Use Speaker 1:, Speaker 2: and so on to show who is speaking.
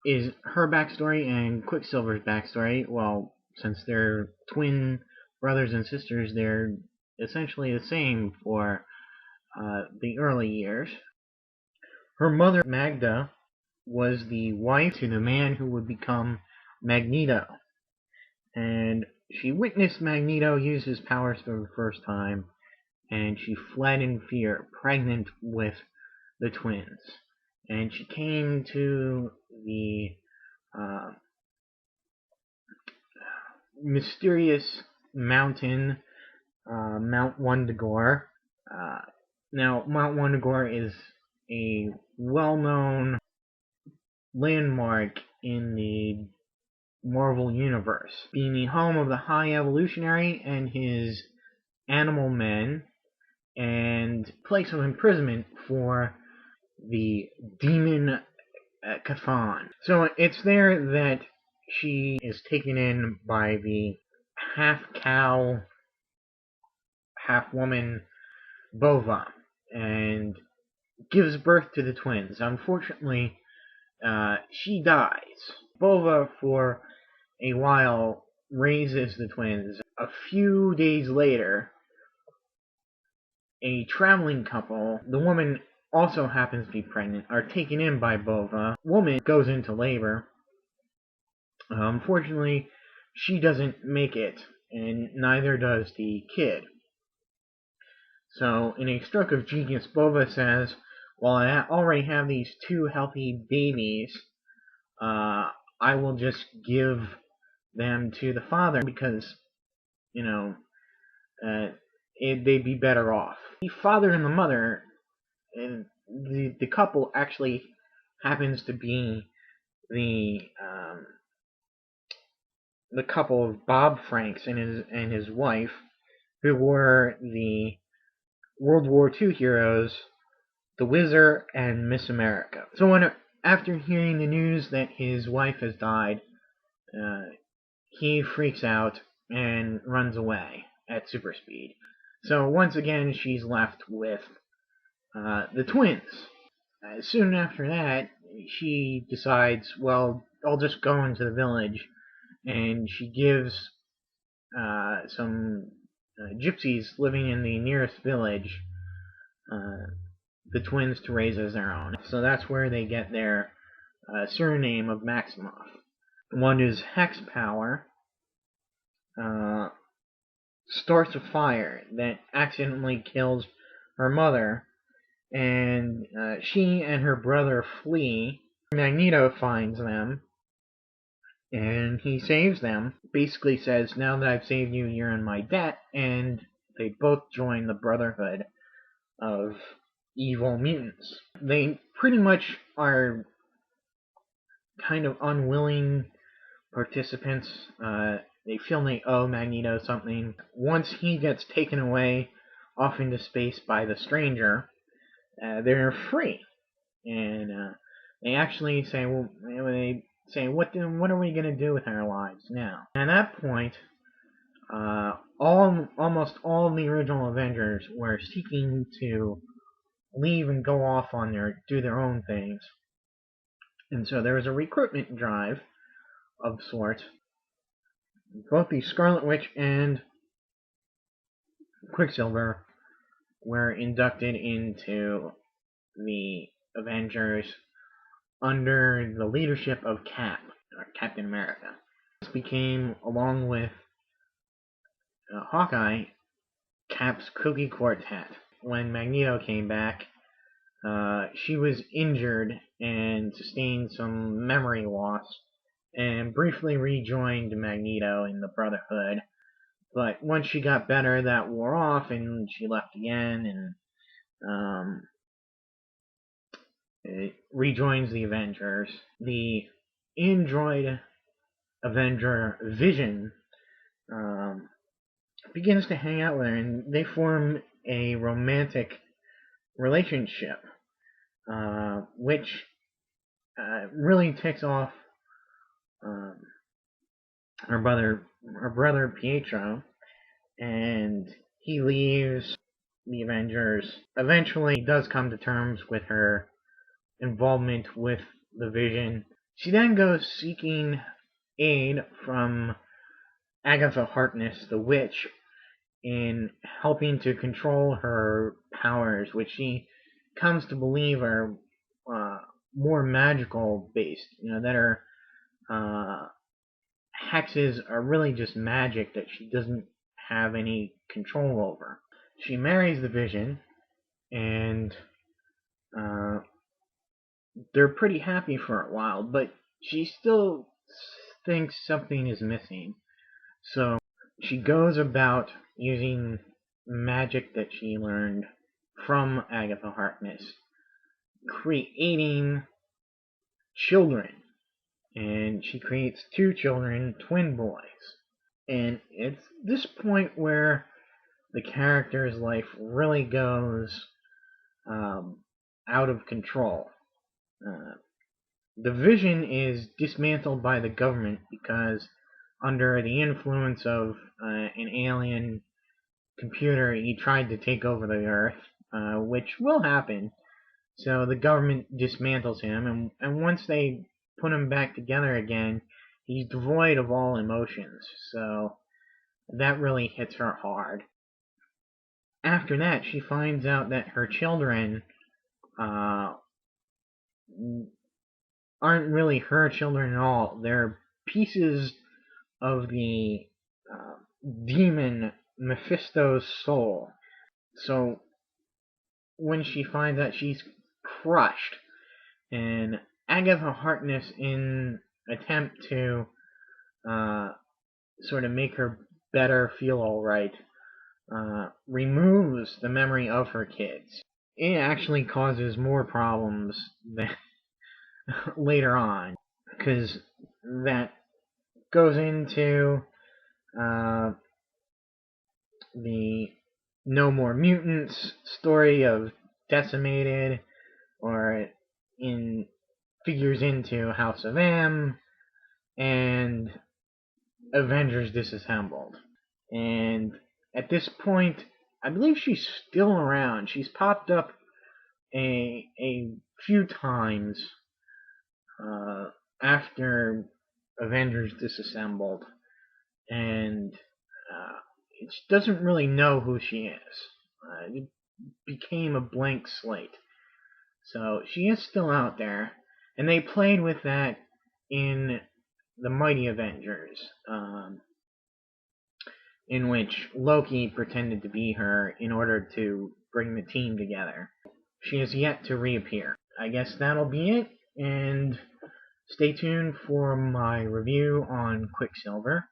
Speaker 1: is her backstory and Quicksilver's backstory. Well, since they're twin brothers and sisters, they're essentially the same for the early years. Her mother, Magda, was the wife to the man who would become Magneto. And she witnessed Magneto use his powers for the first time, and she fled in fear, pregnant with the twins. And she came to the mysterious mountain, Mount Wundagore. Now, Mount Wundagore is a well-known landmark in the Marvel Universe, being the home of the High Evolutionary and his animal men, and place of imprisonment for the demon Cathan. So it's there that she is taken in by the half-cow, half-woman Bova, and gives birth to the twins. Unfortunately, she dies. Bova, for a while, raises the twins. A few days later, a traveling couple, the woman also happens to be pregnant, are taken in by Bova. Woman goes into labor. Unfortunately, she doesn't make it, and neither does the kid. So, in a stroke of genius, Bova says, well, I already have these two healthy babies, I will just give them to the father because, they'd be better off. The father and the mother, and the couple actually happens to be the couple of Bob Franks and his wife, who were the World War II heroes, the Wizard and Miss America. So after hearing the news that his wife has died, he freaks out and runs away at super speed. So once again, she's left with the twins. Soon after that, she decides, well, I'll just go into the village, and she gives some gypsies living in the nearest village the twins to raise as their own. So that's where they get their surname of Maximoff. One is Hex Power, starts a fire that accidentally kills her mother, and she and her brother flee. Magneto finds them, and he saves them. Basically says, now that I've saved you, you're in my debt, and they both join the Brotherhood of Evil Mutants. They pretty much are kind of unwilling participants. They feel they owe Magneto something. Once he gets taken away off into space by the Stranger, they're free. And they actually say, well, they say, what are we going to do with our lives now? And at that point, almost all of the original Avengers were seeking to leave and go off on do their own things. And so there was a recruitment drive of sorts. Both the Scarlet Witch and Quicksilver were inducted into the Avengers under the leadership of Cap, or Captain America. This became, along with Hawkeye, Cap's Cookie Quartet. When Magneto came back, she was injured and sustained some memory loss, and briefly rejoined Magneto in the Brotherhood. But once she got better, that wore off, and she left again, and it rejoins the Avengers. The android Avenger Vision begins to hang out with her, and they form a romantic relationship, which really ticks off her brother Pietro, and he leaves the Avengers. Eventually, he does come to terms with her involvement with the Vision, She then goes seeking aid from Agatha Harkness, the witch, in helping to control her powers, which she comes to believe are uh, more magical based. That her uh, hexes are really just magic that she doesn't have any control over. She marries the Vision, and uh, they're pretty happy for a while, but she still thinks something is missing. So she goes about using magic that she learned from Agatha Harkness, creating children. And she creates two children, twin boys. And it's this point where the character's life really goes out of control. Uh, the Vision is dismantled by the government because, under the influence of an alien computer, he tried to take over the Earth, which will happen. So the government dismantles him, and once they put him back together again, he's devoid of all emotions. So that really hits her hard. After that, she finds out that her children uh, aren't really her children at all. They're pieces of the uh, demon Mephisto's soul. So when she finds out, she's crushed. And Agatha Harkness, in attempt to sort of make her better feel alright, removes the memory of her kids. It actually causes more problems than later on, because that goes into the No More Mutants story of Decimated, or figures into House of M and Avengers Disassembled. And at this point, I believe she's still around. She's popped up a few times after Avengers Disassembled, and it doesn't really know who she is. It became a blank slate. So she is still out there, and they played with that in the Mighty Avengers, in which Loki pretended to be her in order to bring the team together. She has yet to reappear. I guess that'll be it, and stay tuned for my review on Quicksilver.